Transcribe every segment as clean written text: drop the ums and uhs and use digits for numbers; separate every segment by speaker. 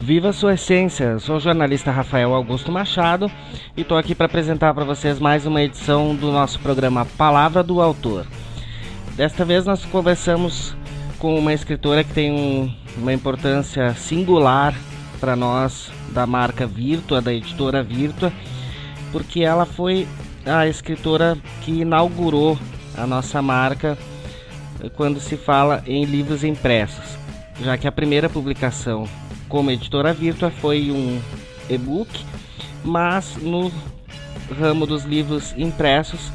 Speaker 1: Viva sua essência! Eu sou o jornalista Rafael Augusto Machado e estou aqui para apresentar para vocês mais uma edição do nosso programa Palavra do Autor. Desta vez nós conversamos com uma escritora que tem uma importância singular para nós da marca Virtua, da editora Virtua, porque ela foi a escritora que inaugurou a nossa marca quando se fala em livros impressos, já que a primeira publicação como editora Virtua foi um e-book, mas no ramo dos livros impressos,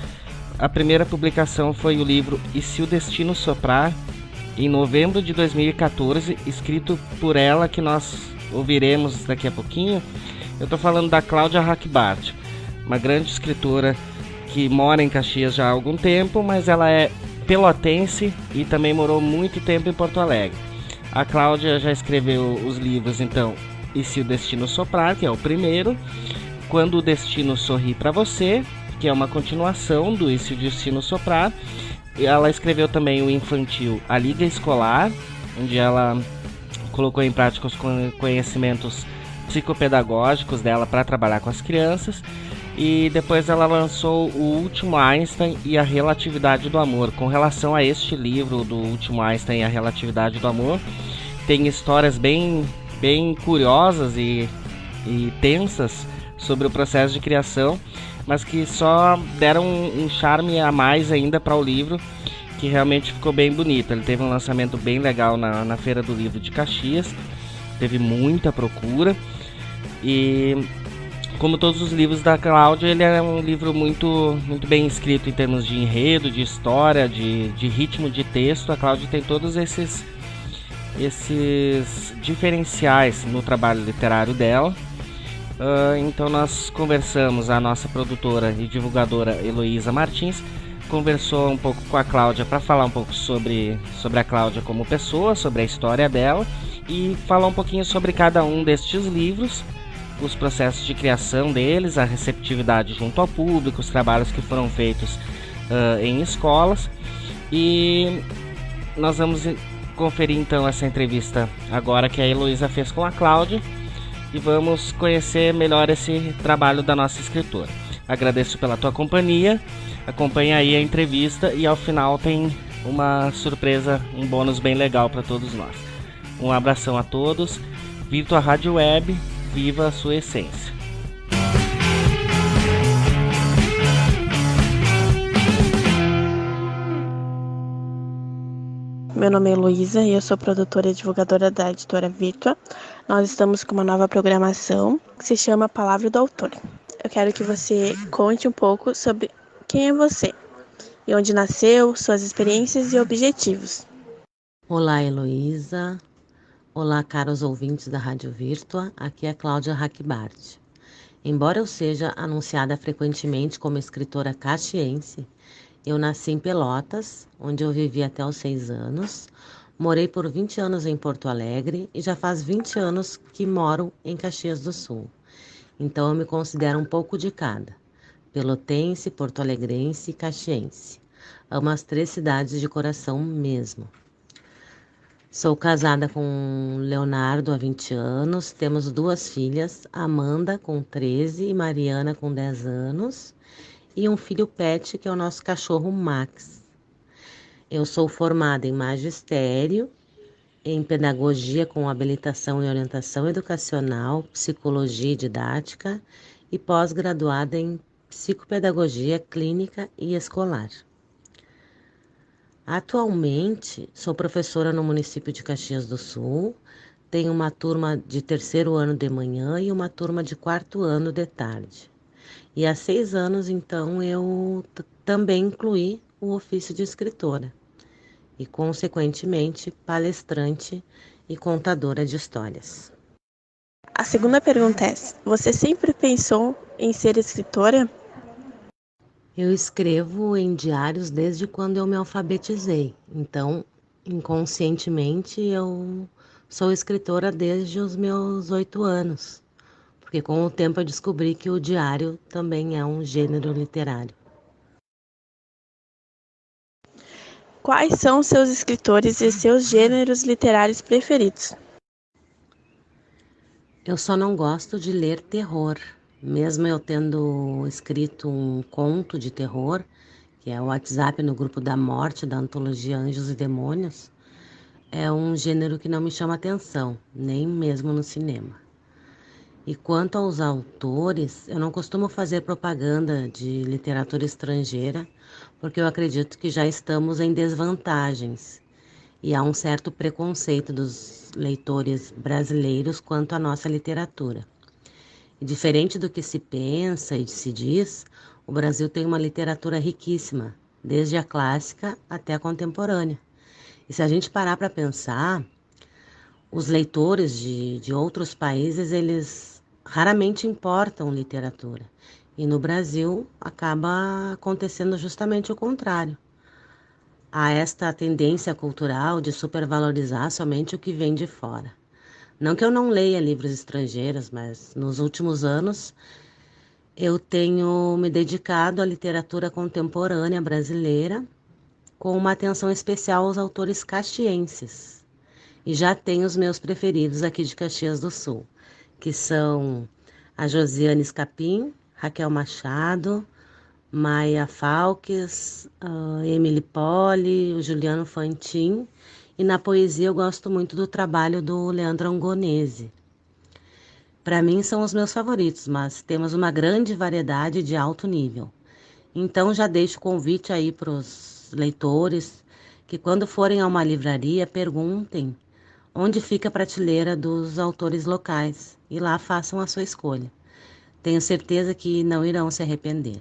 Speaker 1: a primeira publicação foi o livro E Se o Destino Soprar, em novembro de 2014, escrito por ela, que nós ouviremos daqui a pouquinho. Eu estou falando da Cláudia Hackbart, uma grande escritora que mora em Caxias já há algum tempo, mas ela é pelotense e também morou muito tempo em Porto Alegre. A Cláudia já escreveu os livros, então, E Se o Destino Soprar, que é o primeiro, Quando o Destino Sorri para Você, que é uma continuação do E Se o Destino Soprar. Ela escreveu também o infantil A Liga Escolar, onde ela colocou em prática os conhecimentos psicopedagógicos dela para trabalhar com as crianças. E depois ela lançou O Último Einstein e a Relatividade do Amor. Com relação a este livro do Último Einstein e a Relatividade do Amor, tem histórias bem curiosas e tensas sobre o processo de criação, mas que só deram um charme a mais ainda para o livro, que realmente ficou bem bonito. Ele teve um lançamento bem legal na Feira do Livro de Caxias, teve muita procura e, como todos os livros da Cláudia, ele é um livro muito bem escrito em termos de enredo, de história, de ritmo de texto. A Cláudia tem todos esses diferenciais no trabalho literário dela. Então nós conversamos, a nossa produtora e divulgadora Heloísa Martins conversou um pouco com a Cláudia para falar um pouco sobre a Cláudia como pessoa, sobre a história dela e falar um pouquinho sobre cada um destes livros, os processos de criação deles, a receptividade junto ao público, os trabalhos que foram feitos em escolas. E nós vamos conferir então essa entrevista agora que a Heloísa fez com a Cláudia e vamos conhecer melhor esse trabalho da nossa escritora. Agradeço pela tua companhia, acompanha aí a entrevista e ao final tem uma surpresa, um bônus bem legal para todos nós. Um abração a todos, Virtua Rádio Web, viva a sua essência.
Speaker 2: Meu nome é Heloísa e eu sou produtora e divulgadora da editora Virtua. Nós estamos com uma nova programação que se chama Palavra do Autor. Eu quero que você conte um pouco sobre quem é você e onde nasceu, suas experiências e objetivos.
Speaker 3: Olá, Heloísa. Olá, caros ouvintes da Rádio Virtua. Aqui é Cláudia Hackbart. Embora eu seja anunciada frequentemente como escritora caxiense, eu nasci em Pelotas, onde eu vivi até os 6 anos, morei por 20 anos em Porto Alegre e já faz 20 anos que moro em Caxias do Sul. Então eu me considero um pouco de cada, pelotense, porto-alegrense e caxiense. Amo as 3 cidades de coração mesmo. Sou casada com Leonardo há 20 anos, temos 2 filhas, Amanda com 13 e Mariana com 10 anos, e um filho pet que é o nosso cachorro Max. Eu sou formada em magistério, em pedagogia com habilitação em orientação educacional, psicologia e didática e pós-graduada em psicopedagogia clínica e escolar. Atualmente, sou professora no município de Caxias do Sul, tenho uma turma de 3º ano de manhã e uma turma de 4º ano de tarde. E há 6 anos, então, eu também incluí o ofício de escritora e, consequentemente, palestrante e contadora de histórias.
Speaker 2: A segunda pergunta é: você sempre pensou em ser escritora?
Speaker 3: Eu escrevo em diários desde quando eu me alfabetizei, então, inconscientemente, eu sou escritora desde os meus 8 anos. Porque com o tempo eu descobri que o diário também é um gênero literário.
Speaker 2: Quais são seus escritores e seus gêneros literários preferidos?
Speaker 3: Eu só não gosto de ler terror. Mesmo eu tendo escrito um conto de terror, que é o WhatsApp no grupo da morte, da antologia Anjos e Demônios, é um gênero que não me chama atenção, nem mesmo no cinema. E quanto aos autores, eu não costumo fazer propaganda de literatura estrangeira, porque eu acredito que já estamos em desvantagens e há um certo preconceito dos leitores brasileiros quanto à nossa literatura. E diferente do que se pensa e se diz, o Brasil tem uma literatura riquíssima, desde a clássica até a contemporânea. E se a gente parar para pensar, os leitores de outros países, eles raramente importam literatura. E no Brasil acaba acontecendo justamente o contrário. Há esta tendência cultural de supervalorizar somente o que vem de fora. Não que eu não leia livros estrangeiros, mas nos últimos anos eu tenho me dedicado à literatura contemporânea brasileira com uma atenção especial aos autores caxienses. E já tenho os meus preferidos aqui de Caxias do Sul, que são a Josiane Scapin, Raquel Machado, Maia Falques, Emily Poli, o Juliano Fantin. E na poesia eu gosto muito do trabalho do Leandro Angonese. Para mim são os meus favoritos, mas temos uma grande variedade de alto nível. Então já deixo o convite aí para os leitores que quando forem a uma livraria perguntem onde fica a prateleira dos autores locais e lá façam a sua escolha. Tenho certeza que não irão se arrepender.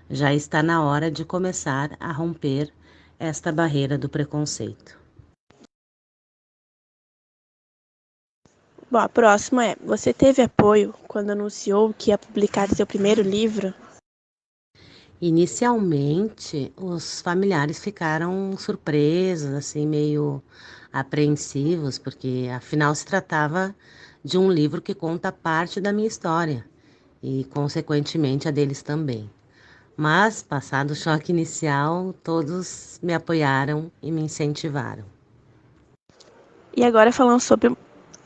Speaker 3: Já está na hora de começar a romper esta barreira do preconceito.
Speaker 2: Bom, a próxima é: você teve apoio quando anunciou que ia publicar seu primeiro livro?
Speaker 3: Inicialmente, os familiares ficaram surpresos, assim, meio apreensivos, porque afinal se tratava de um livro que conta parte da minha história e, consequentemente, a deles também. Mas, passado o choque inicial, todos me apoiaram e me incentivaram.
Speaker 2: E agora falando sobre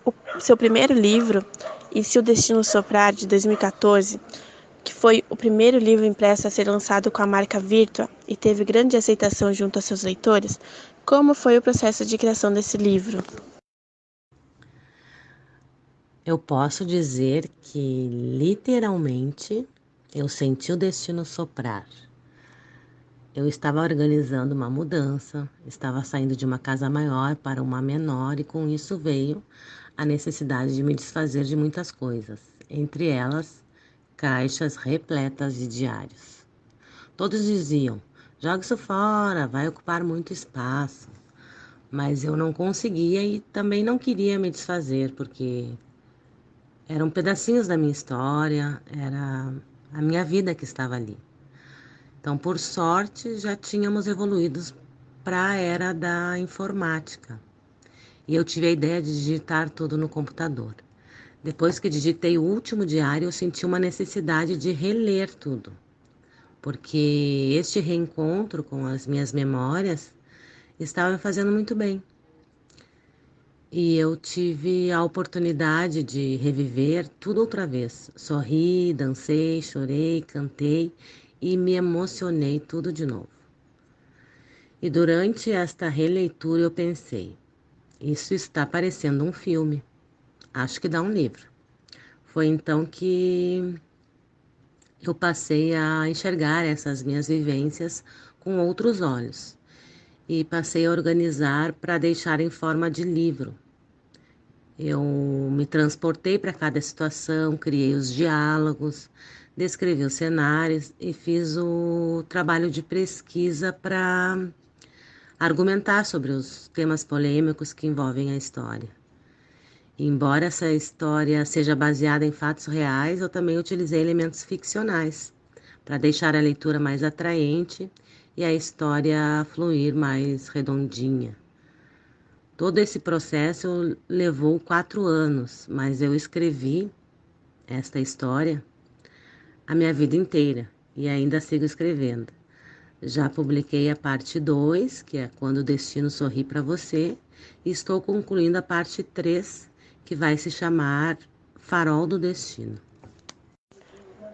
Speaker 2: o seu primeiro livro, E Se o Destino Soprar, de 2014, que foi o primeiro livro impresso a ser lançado com a marca Virtua e teve grande aceitação junto a seus leitores. Como foi o processo de criação desse livro?
Speaker 3: Eu posso dizer que, literalmente, eu senti o destino soprar. Eu estava organizando uma mudança, estava saindo de uma casa maior para uma menor e com isso veio a necessidade de me desfazer de muitas coisas, entre elas caixas repletas de diários. Todos diziam: joga isso fora, vai ocupar muito espaço. Mas eu não conseguia e também não queria me desfazer, porque eram pedacinhos da minha história, era a minha vida que estava ali. Então, por sorte, já tínhamos evoluído para a era da informática. E eu tive a ideia de digitar tudo no computador. Depois que digitei o último diário, eu senti uma necessidade de reler tudo, porque este reencontro com as minhas memórias estava me fazendo muito bem. E eu tive a oportunidade de reviver tudo outra vez. Sorri, dancei, chorei, cantei e me emocionei tudo de novo. E durante esta releitura eu pensei: isso está parecendo um filme. Acho que dá um livro. Foi então que eu passei a enxergar essas minhas vivências com outros olhos. E passei a organizar para deixar em forma de livro. Eu me transportei para cada situação, criei os diálogos, descrevi os cenários e fiz o trabalho de pesquisa para argumentar sobre os temas polêmicos que envolvem a história. Embora essa história seja baseada em fatos reais, eu também utilizei elementos ficcionais para deixar a leitura mais atraente e a história fluir mais redondinha. Todo esse processo levou 4 anos, mas eu escrevi esta história a minha vida inteira e ainda sigo escrevendo. Já publiquei a parte 2, que é Quando o Destino Sorri para Você, e estou concluindo a parte 3, que vai se chamar Farol do Destino.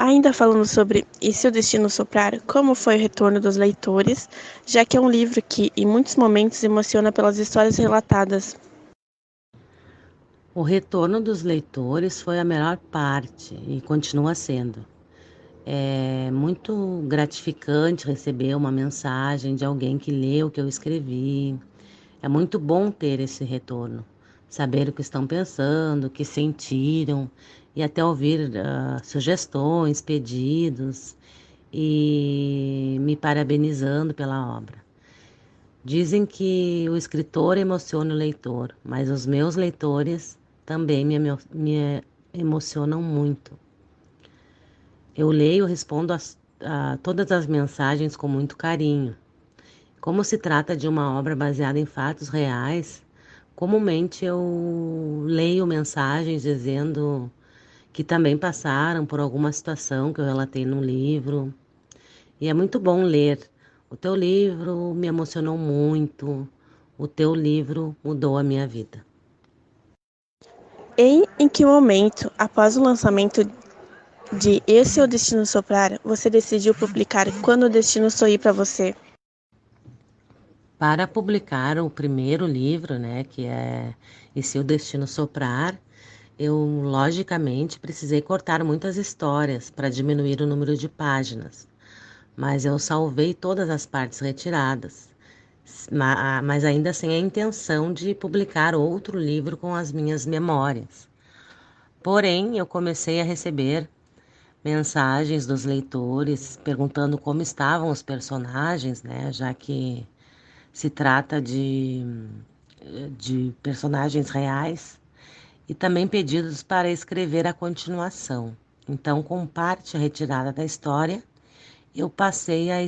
Speaker 2: Ainda falando sobre E se o Destino Soprar, como foi o retorno dos leitores, já que é um livro que, em muitos momentos, emociona pelas histórias relatadas.
Speaker 3: O retorno dos leitores foi a melhor parte e continua sendo. É muito gratificante receber uma mensagem de alguém que leu o que eu escrevi. É muito bom ter esse retorno, saber o que estão pensando, o que sentiram e até ouvir sugestões, pedidos e me parabenizando pela obra. Dizem que o escritor emociona o leitor, mas os meus leitores também me emocionam muito. Eu leio e respondo a todas as mensagens com muito carinho. Como se trata de uma obra baseada em fatos reais, comumente eu leio mensagens dizendo que também passaram por alguma situação que eu relatei no livro. E é muito bom ler. O teu livro me emocionou muito. O teu livro mudou a minha vida.
Speaker 2: Em que momento, após o lançamento de Esse é o Destino Soprar, você decidiu publicar Quando o Destino Sorrir para você?
Speaker 3: Para publicar o primeiro livro, né, que é E se o Destino Soprar, eu logicamente precisei cortar muitas histórias para diminuir o número de páginas, mas eu salvei todas as partes retiradas, mas ainda sem a intenção de publicar outro livro com as minhas memórias. Porém, eu comecei a receber mensagens dos leitores perguntando como estavam os personagens, né, já que se trata de personagens reais, e também pedidos para escrever a continuação. Então, com parte retirada da história, eu passei a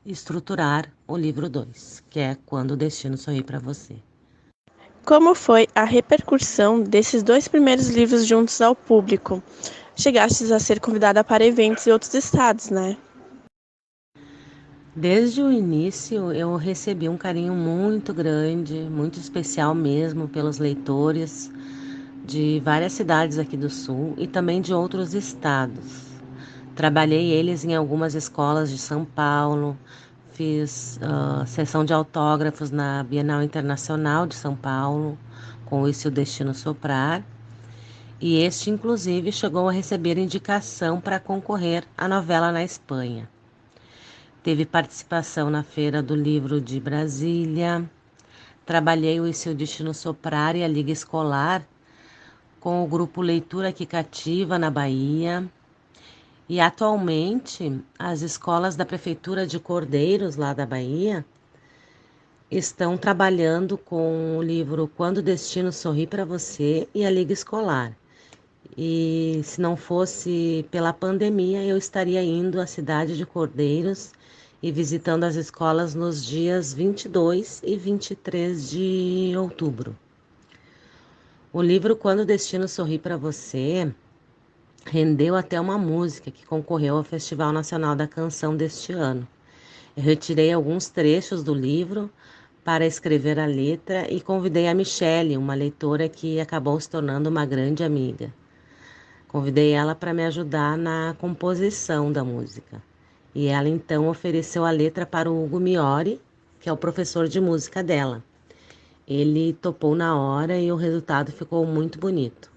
Speaker 3: estruturar o livro 2, que é Quando o Destino Sorri para Você.
Speaker 2: Como foi a repercussão desses dois primeiros livros juntos ao público? Chegastes a ser convidada para eventos em outros estados, né?
Speaker 3: Desde o início, eu recebi um carinho muito grande, muito especial mesmo pelos leitores de várias cidades aqui do Sul e também de outros estados. Trabalhei eles em algumas escolas de São Paulo, fiz sessão de autógrafos na Bienal Internacional de São Paulo, com o E se o Destino Soprar, e este inclusive chegou a receber indicação para concorrer à novela na Espanha. Teve participação na Feira do Livro de Brasília. Trabalhei o E se o Destino Soprar e a Liga Escolar com o grupo Leitura que Cativa na Bahia. E atualmente as escolas da Prefeitura de Cordeiros, lá da Bahia, estão trabalhando com o livro Quando o Destino Sorri para Você e a Liga Escolar. E se não fosse pela pandemia, eu estaria indo à cidade de Cordeiros e visitando as escolas nos dias 22 e 23 de outubro. O livro Quando o Destino Sorri para Você rendeu até uma música que concorreu ao Festival Nacional da Canção deste ano. Eu retirei alguns trechos do livro para escrever a letra e convidei a Michele, uma leitora que acabou se tornando uma grande amiga. Convidei ela para me ajudar na composição da música. E ela então ofereceu a letra para o Hugo Miori, que é o professor de música dela. Ele topou na hora e o resultado ficou muito bonito.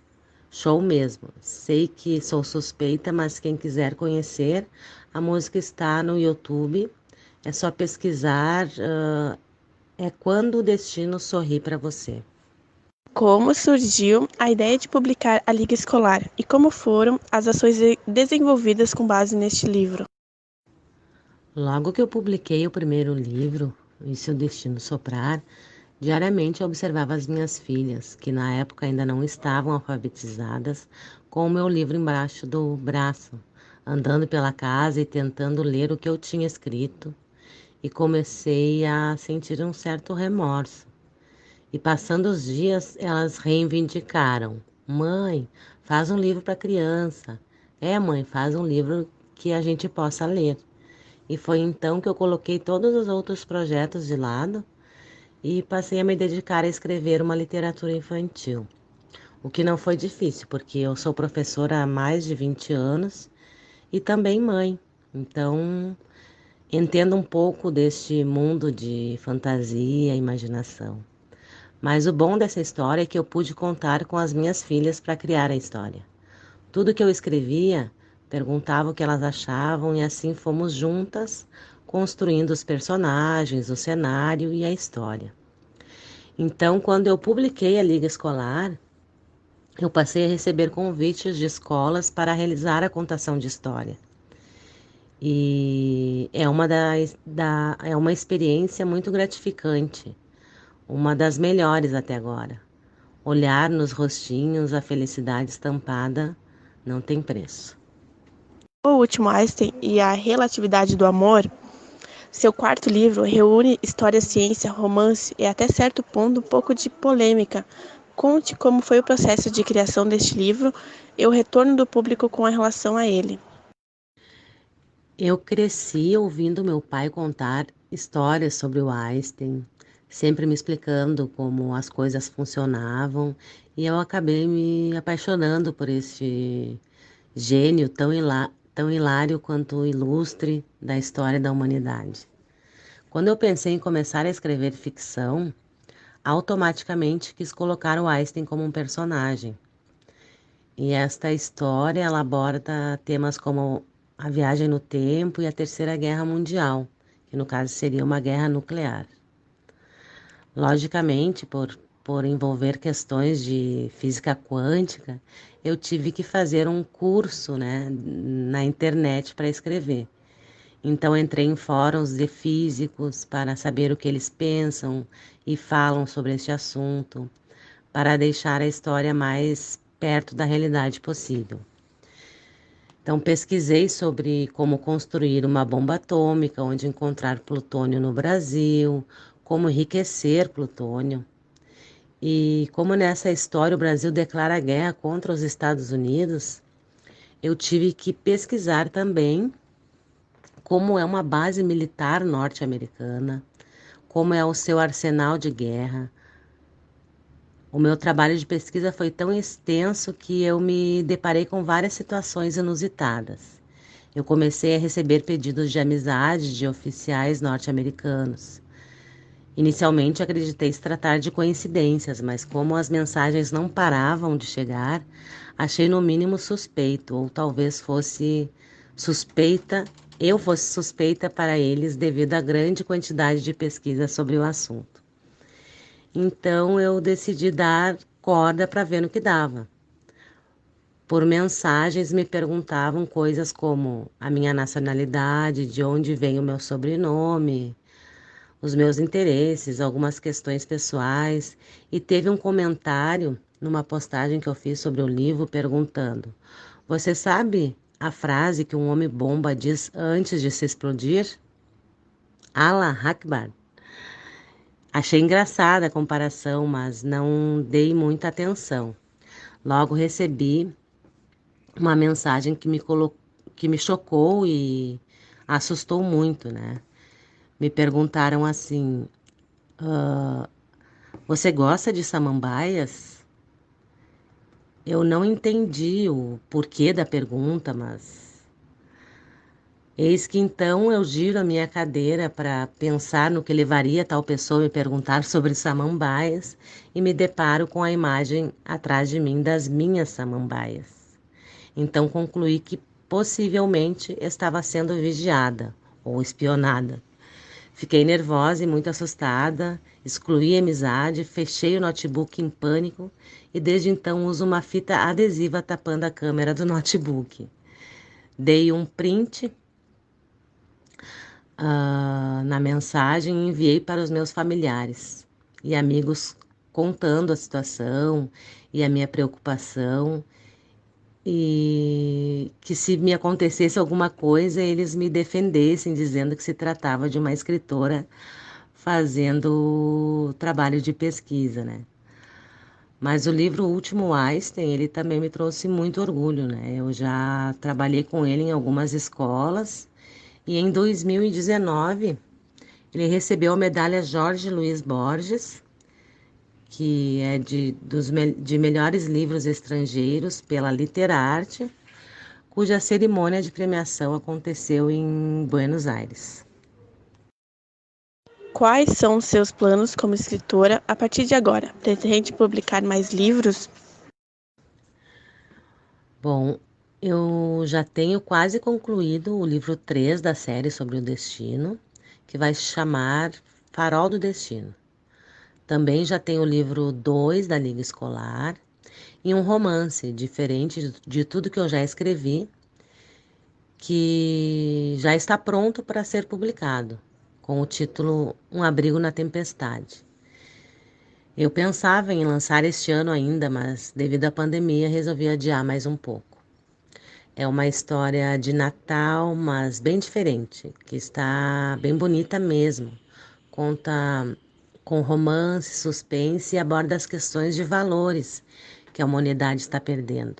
Speaker 3: Show mesmo. Sei que sou suspeita, mas quem quiser conhecer, a música está no YouTube. É só pesquisar. É Quando o Destino Sorri para Você.
Speaker 2: Como surgiu a ideia de publicar a Liga Escolar e como foram as ações desenvolvidas com base neste livro?
Speaker 3: Logo que eu publiquei o primeiro livro, E se o Destino Soprar, diariamente eu observava as minhas filhas, que na época ainda não estavam alfabetizadas, com o meu livro embaixo do braço, andando pela casa e tentando ler o que eu tinha escrito, e comecei a sentir um certo remorso. E passando os dias, elas reivindicaram: Mãe, faz um livro para criança. Mãe, faz um livro que a gente possa ler. E foi então que eu coloquei todos os outros projetos de lado e passei a me dedicar a escrever uma literatura infantil. o que não foi difícil, porque eu sou professora há mais de 20 anos e também mãe. Então, entendo um pouco deste mundo de fantasia e imaginação. Mas o bom dessa história é que eu pude contar com as minhas filhas para criar a história. Tudo que eu escrevia, perguntava o que elas achavam e assim fomos juntas construindo os personagens, o cenário e a história. Então, quando eu publiquei a Liga Escolar, eu passei a receber convites de escolas para realizar a contação de história. E é uma experiência muito gratificante, uma das melhores até agora. Olhar nos rostinhos a felicidade estampada não tem preço.
Speaker 2: O Último Einstein e a Relatividade do Amor, seu quarto livro reúne história, ciência, romance e até certo ponto um pouco de polêmica. Conte como foi o processo de criação deste livro e o retorno do público com relação a ele.
Speaker 3: Eu cresci ouvindo meu pai contar histórias sobre o Einstein, sempre me explicando como as coisas funcionavam, e eu acabei me apaixonando por esse gênio tão hilário quanto ilustre da história da humanidade. Quando eu pensei em começar a escrever ficção, automaticamente quis colocar o Einstein como um personagem. E esta história ela aborda temas como a viagem no tempo e a Terceira Guerra Mundial, que no caso seria uma guerra nuclear. Logicamente, por envolver questões de física quântica, eu tive que fazer um curso, né, na internet para escrever. Então entrei em fóruns de físicos para saber o que eles pensam e falam sobre este assunto, para deixar a história mais perto da realidade possível. Então pesquisei sobre como construir uma bomba atômica, onde encontrar plutônio no Brasil, como enriquecer plutônio. E como nessa história o Brasil declara guerra contra os Estados Unidos, eu tive que pesquisar também como é uma base militar norte-americana, como é o seu arsenal de guerra. O meu trabalho de pesquisa foi tão extenso que eu me deparei com várias situações inusitadas. Eu comecei a receber pedidos de amizade de oficiais norte-americanos. Inicialmente acreditei se tratar de coincidências, mas como as mensagens não paravam de chegar, achei no mínimo suspeito, ou talvez eu fosse suspeita para eles devido à grande quantidade de pesquisa sobre o assunto. Então eu decidi dar corda para ver no que dava. Por mensagens me perguntavam coisas como a minha nacionalidade, de onde vem o meu sobrenome, os meus interesses, algumas questões pessoais, e teve um comentário numa postagem que eu fiz sobre o livro perguntando: "Você sabe a frase que um homem-bomba diz antes de se explodir? Allah Akbar." Achei engraçada a comparação, mas não dei muita atenção. Logo recebi uma mensagem que me chocou e assustou muito, né? Me perguntaram assim: "Você gosta de samambaias?" Eu não entendi o porquê da pergunta, mas eis que então eu giro a minha cadeira para pensar no que levaria tal pessoa a me perguntar sobre samambaias e me deparo com a imagem atrás de mim das minhas samambaias. Então concluí que possivelmente estava sendo vigiada ou espionada. Fiquei nervosa e muito assustada, excluí a amizade, fechei o notebook em pânico e desde então uso uma fita adesiva tapando a câmera do notebook. Dei um print na mensagem e enviei para os meus familiares e amigos contando a situação e a minha preocupação e que se me acontecesse alguma coisa eles me defendessem dizendo que se tratava de uma escritora fazendo trabalho de pesquisa, né? Mas o livro O Último Einstein, ele também me trouxe muito orgulho, né? Eu já trabalhei com ele em algumas escolas e em 2019 ele recebeu a medalha Jorge Luiz Borges que é de melhores livros estrangeiros pela Literarte, cuja cerimônia de premiação aconteceu em Buenos Aires.
Speaker 2: Quais são os seus planos como escritora a partir de agora? Pretende publicar mais livros?
Speaker 3: Bom, eu já tenho quase concluído o livro 3 da série sobre o destino, que vai se chamar Farol do Destino. Também já tenho o livro 2 da Liga Escolar e um romance diferente de tudo que eu já escrevi, que já está pronto para ser publicado, com o título Um Abrigo na Tempestade. Eu pensava em lançar este ano ainda, mas devido à pandemia resolvi adiar mais um pouco. É uma história de Natal, mas bem diferente, que está bem bonita mesmo. Conta com romance, suspense e aborda as questões de valores que a humanidade está perdendo.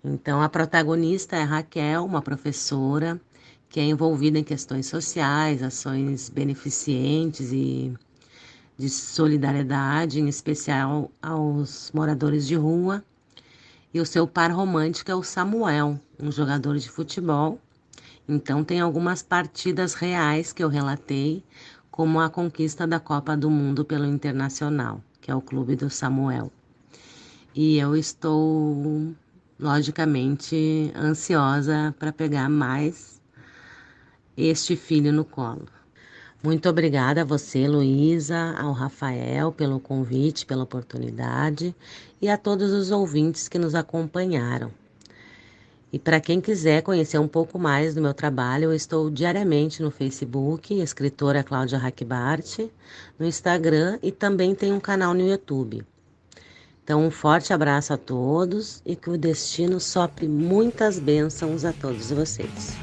Speaker 3: Então, a protagonista é Raquel, uma professora que é envolvida em questões sociais, ações beneficentes e de solidariedade, em especial aos moradores de rua. E o seu par romântico é o Samuel, um jogador de futebol. Então, tem algumas partidas reais que eu relatei, como a conquista da Copa do Mundo pelo Internacional, que é o clube do Samuel. E eu estou, logicamente, ansiosa para pegar mais este filho no colo. Muito obrigada a você, Luísa, ao Rafael, pelo convite, pela oportunidade e a todos os ouvintes que nos acompanharam. E para quem quiser conhecer um pouco mais do meu trabalho, eu estou diariamente no Facebook, escritora Cláudia Hackbart, no Instagram e também tenho um canal no YouTube. Então, um forte abraço a todos e que o destino sopre muitas bênçãos a todos vocês.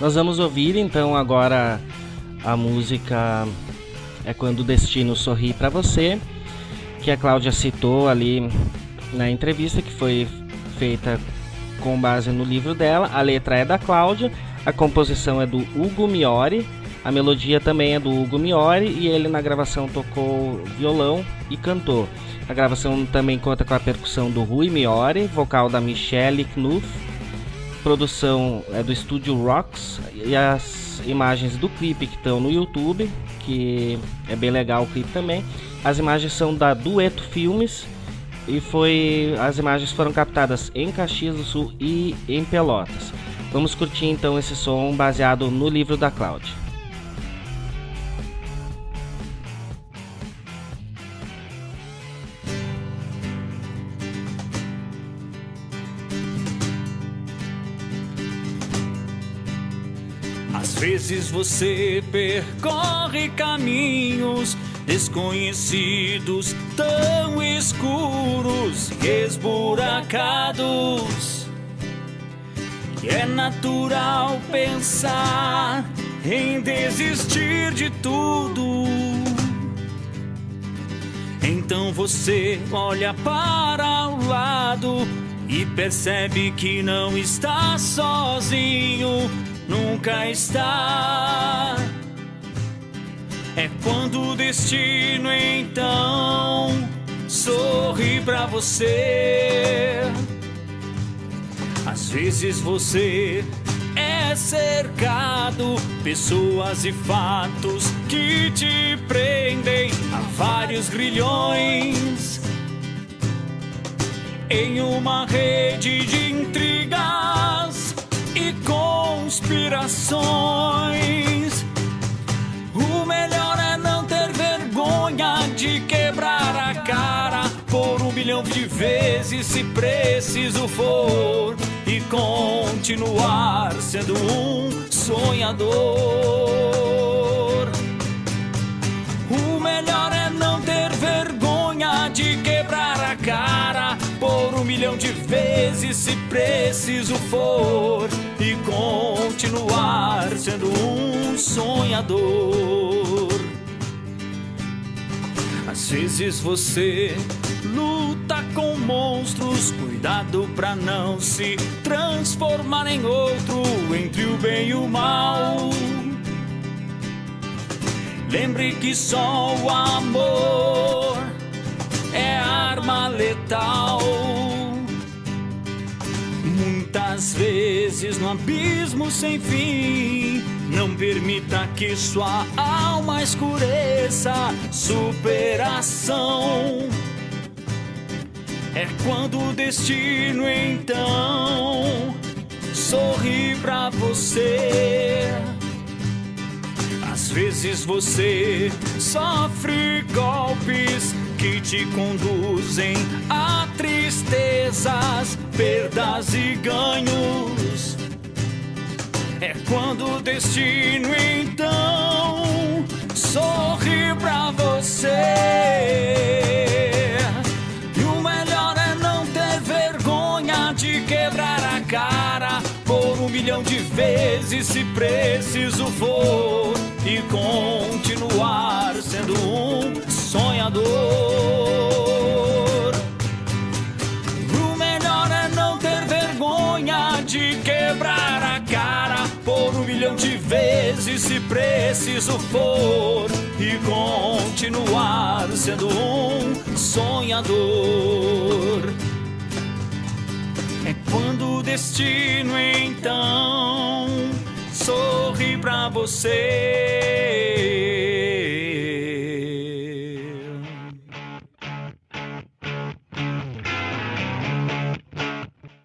Speaker 1: Nós vamos ouvir então agora a música É Quando o Destino Sorri para Você, que a Cláudia citou ali na entrevista, que foi feita com base no livro dela. A letra é da Cláudia, a composição é do Hugo Miori, a melodia também é do Hugo Miori e ele na gravação tocou violão e cantou. A gravação também conta com a percussão do Rui Miori, vocal da Michelle Knuth, produção é do estúdio Rocks e as imagens do clipe que estão no YouTube, que é bem legal o clipe também. As imagens são da Dueto Filmes e as imagens foram captadas em Caxias do Sul e em Pelotas. Vamos curtir então esse som baseado no livro da Cláudia.
Speaker 4: Às vezes você percorre caminhos desconhecidos, tão escuros e esburacados, que é natural pensar em desistir de tudo. Então você olha para o lado e percebe que não está sozinho, nunca está. É quando o destino então sorri pra você. Às vezes você é cercado, pessoas e fatos que te prendem a vários grilhões em uma rede de intrigas e conspirações. O melhor é não ter vergonha de quebrar a cara por 1 bilhão de vezes se preciso for, e continuar sendo um sonhador. O melhor é não ter vergonha de quebrar a cara por 1 milhão de vezes se preciso for, e continuar sendo um sonhador. Às vezes você luta com monstros, cuidado pra não se transformar em outro, entre o bem e o mal. Lembre que só o amor é arma letal. Muitas vezes no abismo sem fim, não permita que sua alma escureça. Superação é quando o destino então sorri pra você. Às vezes você sofre golpes que te conduzem a tristezas, perdas e ganhos. É quando o destino então sorri pra você. E o melhor é não ter vergonha de quebrar a cara por 1 milhão de vezes se preciso for, e continuar sendo um sonhador. O melhor é não ter vergonha de quebrar a cara por 1 milhão de vezes se preciso for, e continuar sendo um sonhador. É quando o destino então sorri pra você.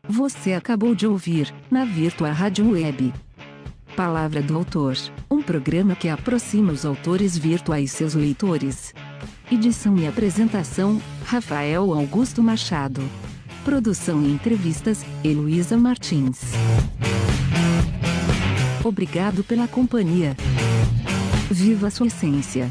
Speaker 5: Você acabou de ouvir, na Virtua Rádio Web, Palavra do Autor, um programa que aproxima os autores virtuais e seus leitores. Edição e apresentação, Rafael Augusto Machado. Produção e entrevistas, Heloísa Martins. Obrigado pela companhia. Viva a sua essência.